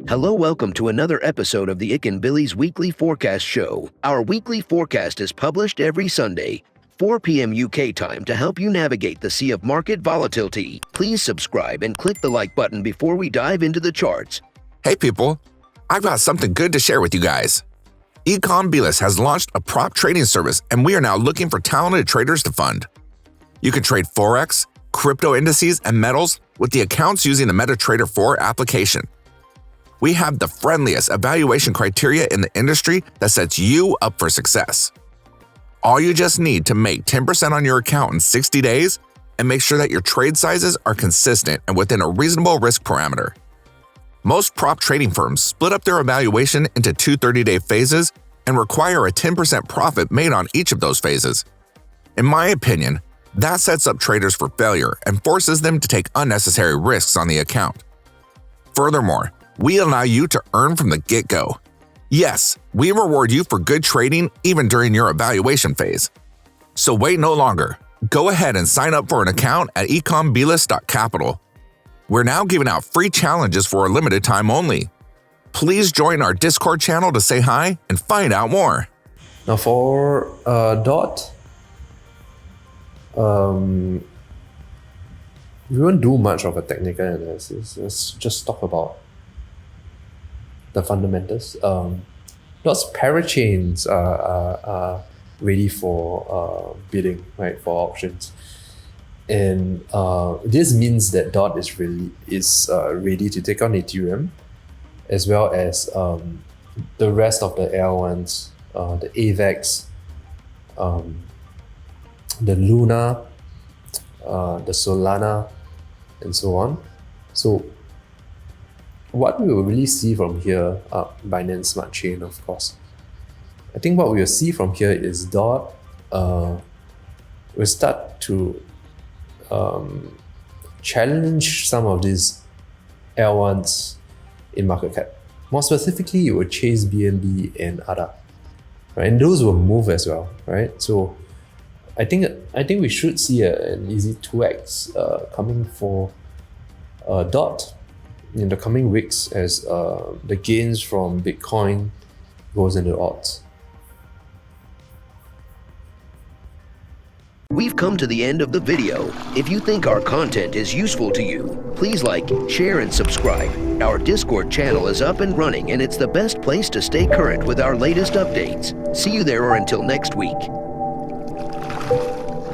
Hello, welcome to another episode of the Ikan Bilis Weekly Forecast Show. Our weekly forecast is published every Sunday, 4 p.m. UK time to help you navigate the sea of market volatility. Please subscribe and click the like button before we dive into the charts. Hey people, I've got something good to share with you guys. Bilis has launched a prop trading service and we are now looking for talented traders to fund. You can trade Forex, crypto indices, and metals with the accounts using the MetaTrader 4 application. We have the friendliest evaluation criteria in the industry that sets you up for success. All you just need to make 10% on your account in 60 days and make sure that your trade sizes are consistent and within a reasonable risk parameter. Most prop trading firms split up their evaluation into two 30-day phases and require a 10% profit made on each of those phases. In my opinion, that sets up traders for failure and forces them to take unnecessary risks on the account. Furthermore, we allow you to earn from the get-go. Yes, we reward you for good trading even during your evaluation phase. So wait no longer. Go ahead and sign up for an account at ikanbilis.capital. We're now giving out free challenges for a limited time only. Please join our Discord channel to say hi and find out more. Now for DOT, we won't do much of a technical analysis. Let's just talk about the fundamentals. DOT's parachains are ready for bidding, right, for auctions. And this means that DOT is ready to take on Ethereum, as well as the rest of the L1s, the AVAX, the Luna, the Solana, and so on. So what we will really see from here, Binance Smart Chain, of course. I think what we will see from here is DOT will start to challenge some of these L1s in market cap. More specifically, it will chase BNB and ADA, right? And those will move as well, right? So I think we should see an easy 2x coming for DOT in the coming weeks as the gains from Bitcoin goes into odds. We've come to the end of the video. If you think our content is useful to you, please like, share, and subscribe. Our Discord channel is up and running, and it's the best place to stay current with our latest updates. See you there, or until next week.